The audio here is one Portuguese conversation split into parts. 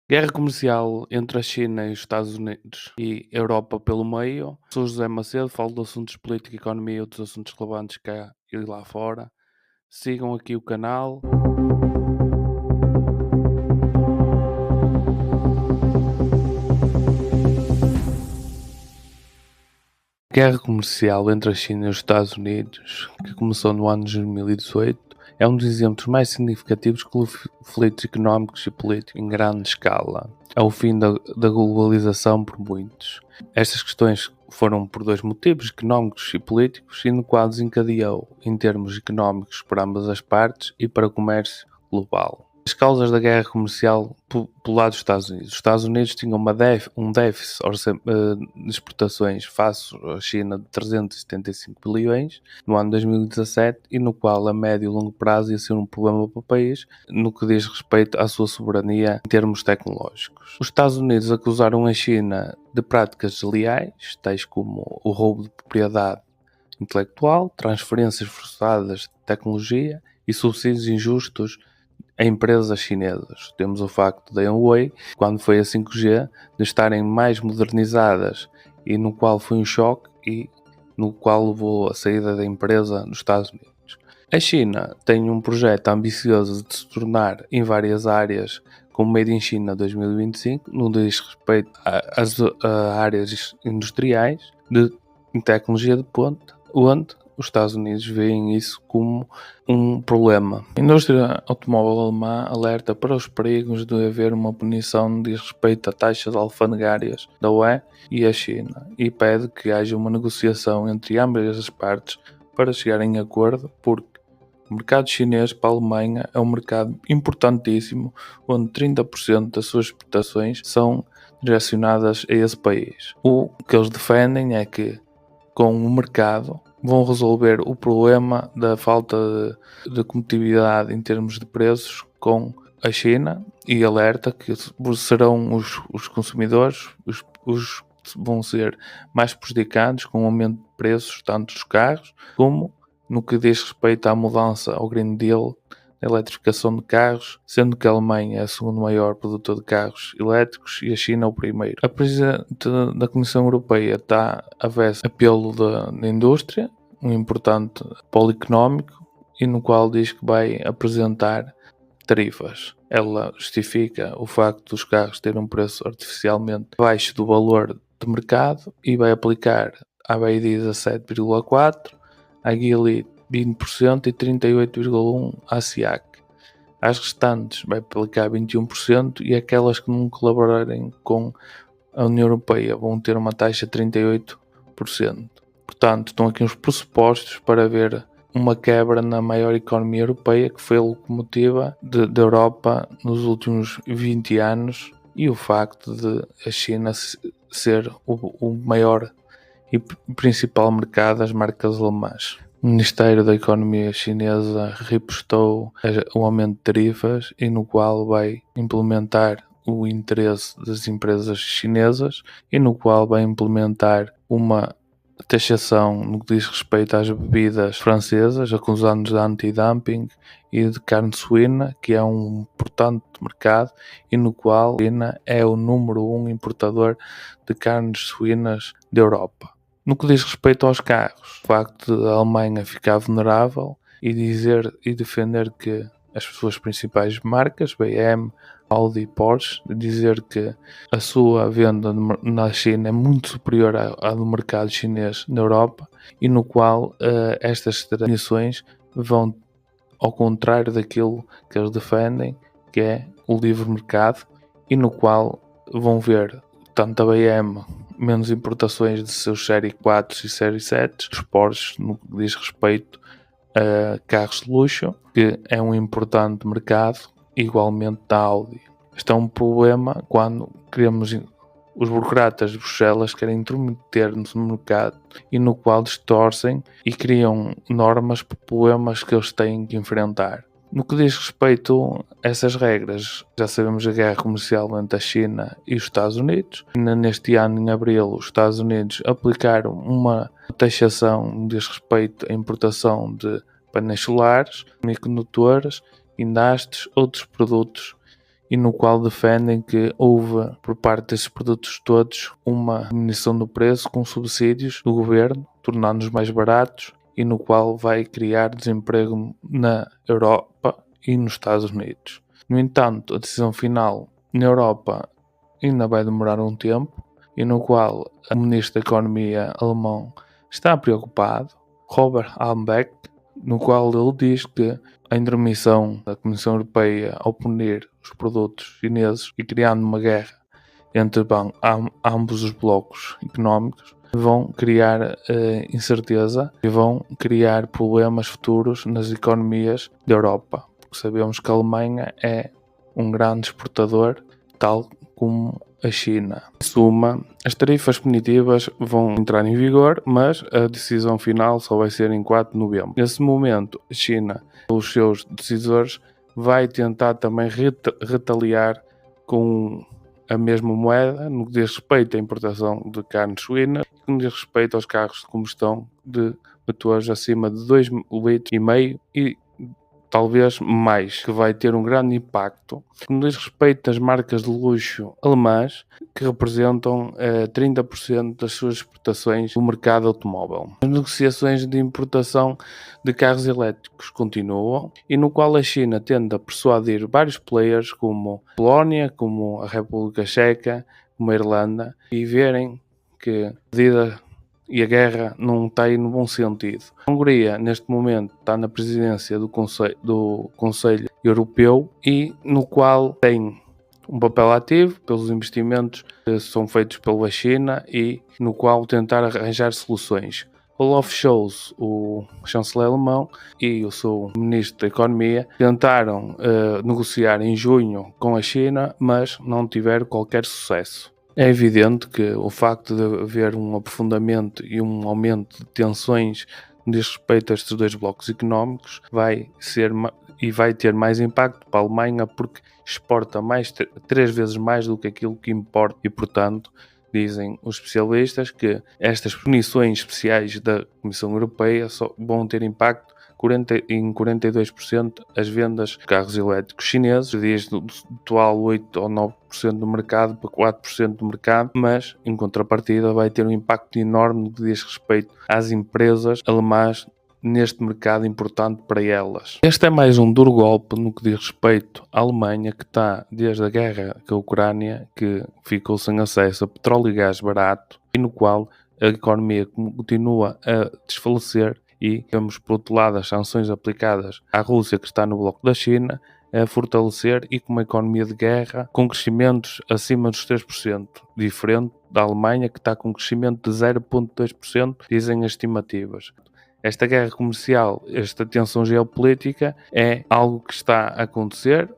Guerra comercial entre a China e os Estados Unidos e Europa pelo meio. Sou José Macedo, falo de assuntos de política, economia e outros assuntos relevantes cá e lá fora. Sigam aqui o canal. A guerra comercial entre a China e os Estados Unidos, que começou no ano de 2018, é um dos exemplos mais significativos de conflitos económicos e políticos em grande escala. É o fim da globalização por muitos. Estas questões foram por dois motivos, económicos e políticos, e no qual desencadeou em termos económicos para ambas as partes e para o comércio global. As causas da guerra comercial pelo lado dos Estados Unidos. Os Estados Unidos tinham um déficit de exportações face à China de 375 bilhões no ano 2017 e no qual a médio e longo prazo ia ser um problema para o país no que diz respeito à sua soberania em termos tecnológicos. Os Estados Unidos acusaram a China de práticas desleais, tais como o roubo de propriedade intelectual, transferências forçadas de tecnologia e subsídios injustos a empresas chinesas. Temos o facto da Huawei, quando foi a 5G, de estarem mais modernizadas e no qual foi um choque e no qual levou a saída da empresa dos Estados Unidos. A China tem um projeto ambicioso de se tornar em várias áreas como Made in China 2025, no que diz respeito a áreas industriais de tecnologia de ponta, onde os Estados Unidos veem isso como um problema. A indústria automóvel alemã alerta para os perigos de haver uma punição no que diz respeito a taxas alfandegárias da UE e a China e pede que haja uma negociação entre ambas as partes para chegarem a acordo, porque o mercado chinês para a Alemanha é um mercado importantíssimo, onde 30% das suas exportações são direcionadas a esse país. O que eles defendem é que com o mercado vão resolver o problema da falta de competitividade em termos de preços com a China e alerta que serão os consumidores os vão ser mais prejudicados com o aumento de preços tanto dos carros como no que diz respeito à mudança ao Green Deal, a eletrificação de carros, sendo que a Alemanha é o segundo maior produtor de carros elétricos e a China o primeiro. A Presidente da Comissão Europeia está a ver apelo da indústria, um importante polo económico, e no qual diz que vai apresentar tarifas. Ela justifica o facto dos carros terem um preço artificialmente abaixo do valor de mercado e vai aplicar à BYD 17,4%, à Geely 20% e 38,1% à SIAC. Às restantes vai aplicar 21% e aquelas que não colaborarem com a União Europeia vão ter uma taxa de 38%. Portanto, estão aqui uns pressupostos para ver uma quebra na maior economia europeia, que foi a locomotiva da Europa nos últimos 20 anos, e o facto de a China ser o maior e principal mercado das marcas alemãs. O Ministério da Economia chinesa repostou o aumento de tarifas e no qual vai implementar o interesse das empresas chinesas e no qual vai implementar uma taxação no que diz respeito às bebidas francesas, acusando-nos de anti-dumping e de carne suína, que é um importante mercado e no qual a China é o número 1 importador de carnes suínas da Europa. No que diz respeito aos carros, o facto de a Alemanha ficar vulnerável e dizer e defender que as suas principais marcas, BM, Audi e Porsche, dizer que a sua venda na China é muito superior à do mercado chinês na Europa e no qual estas transições vão ao contrário daquilo que eles defendem, que é o livre mercado, e no qual vão ver tanto a BM menos importações de seus Série 4 e Série 7, os Porsche no que diz respeito a carros de luxo, que é um importante mercado, igualmente da Audi. Este é um problema quando queremos, os burocratas de Bruxelas querem intrometer-nos no mercado e no qual distorcem e criam normas para problemas que eles têm que enfrentar. No que diz respeito a essas regras, já sabemos a guerra comercial entre a China e os Estados Unidos. Neste ano, em abril, os Estados Unidos aplicaram uma taxação no que diz respeito à importação de painéis solares, semicondutores, guindastes, outros produtos e no qual defendem que houve, por parte desses produtos todos, uma diminuição do preço com subsídios do governo, tornando-os mais baratos, e no qual vai criar desemprego na Europa e nos Estados Unidos. No entanto, a decisão final na Europa ainda vai demorar um tempo, e no qual o Ministro da Economia alemão está preocupado, Robert Habeck, no qual ele diz que a intermissão da Comissão Europeia ao punir os produtos chineses e criando uma guerra entre ambos os blocos económicos vão criar incerteza e vão criar problemas futuros nas economias da Europa, porque sabemos que a Alemanha é um grande exportador, tal como a China. Em suma, as tarifas punitivas vão entrar em vigor, mas a decisão final só vai ser em 4 de novembro. Nesse momento, a China, os seus decisores, vai tentar também retaliar com a mesma moeda no que diz respeito à importação de carne suína e no que diz respeito aos carros de combustão de motores acima de 2,5 litros e talvez mais, que vai ter um grande impacto no que diz respeito às marcas de luxo alemãs, que representam 30% das suas exportações no mercado automóvel. As negociações de importação de carros elétricos continuam, e no qual a China tenta persuadir vários players como a Polónia, como a República Checa, como a Irlanda, e verem que a medida e a guerra não está aí no bom sentido. A Hungria, neste momento, está na presidência do Conselho Europeu, e no qual tem um papel ativo pelos investimentos que são feitos pela China e no qual tentar arranjar soluções. Olaf Scholz, o chanceler alemão, e o seu ministro da Economia tentaram negociar em junho com a China, mas não tiveram qualquer sucesso. É evidente que o facto de haver um aprofundamento e um aumento de tensões no que diz respeito a estes dois blocos económicos vai ter mais impacto para a Alemanha, porque exporta 3 vezes mais do que aquilo que importa, e portanto dizem os especialistas que estas punições especiais da Comissão Europeia só vão ter impacto em 42% as vendas de carros elétricos chineses, desde do atual 8 ou 9% do mercado para 4% do mercado, mas em contrapartida vai ter um impacto enorme no que diz respeito às empresas alemãs neste mercado importante para elas. Este é mais um duro golpe no que diz respeito à Alemanha, que está desde a guerra com a Ucrânia, que ficou sem acesso a petróleo e gás barato, e no qual a economia continua a desfalecer, e temos por outro lado as sanções aplicadas à Rússia, que está no bloco da China, a fortalecer, e com uma economia de guerra com crescimentos acima dos 3%, diferente da Alemanha, que está com crescimento de 0,2%, dizem as estimativas. Esta guerra comercial, esta tensão geopolítica é algo que está a acontecer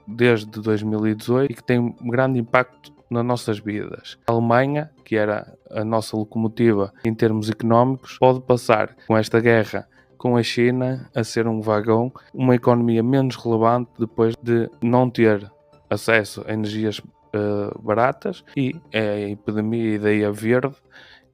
desde 2018 e que tem um grande impacto nas nossas vidas. A Alemanha, que era a nossa locomotiva em termos económicos, pode passar com esta guerra com a China a ser um vagão, uma economia menos relevante depois de não ter acesso a energias baratas, e a epidemia e ideia verde,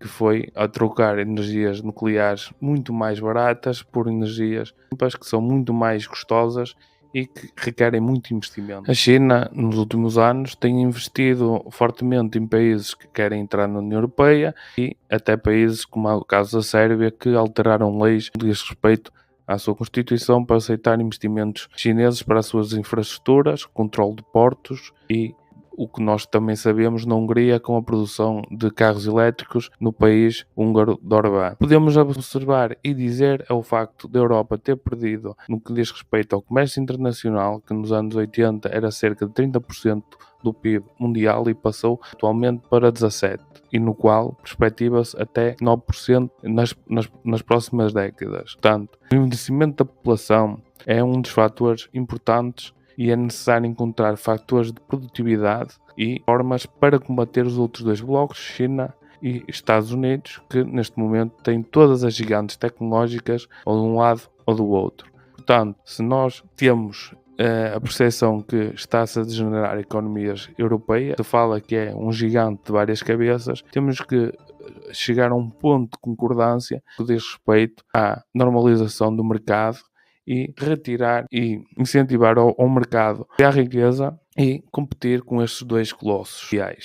que foi a trocar energias nucleares muito mais baratas por energias limpas, que são muito mais custosas e que requerem muito investimento. A China, nos últimos anos, tem investido fortemente em países que querem entrar na União Europeia, e até países como é o caso da Sérvia, que alteraram leis que diz respeito à sua Constituição para aceitar investimentos chineses para as suas infraestruturas, controle de portos e o que nós também sabemos na Hungria, com a produção de carros elétricos no país húngaro de Orbán. Podemos observar e dizer é o facto da Europa ter perdido no que diz respeito ao comércio internacional, que nos anos 80 era cerca de 30% do PIB mundial e passou atualmente para 17%, e no qual perspectiva-se até 9% nas próximas décadas. Portanto, o envelhecimento da população é um dos fatores importantes, e é necessário encontrar fatores de produtividade e formas para combater os outros dois blocos, China e Estados Unidos, que neste momento têm todas as gigantes tecnológicas ou de um lado ou do outro. Portanto, se nós temos a percepção que está-se a degenerar economias europeias, se fala que é um gigante de várias cabeças, temos que chegar a um ponto de concordância que diz respeito à normalização do mercado e retirar e incentivar ao mercado a riqueza e competir com estes dois colossos mundiais.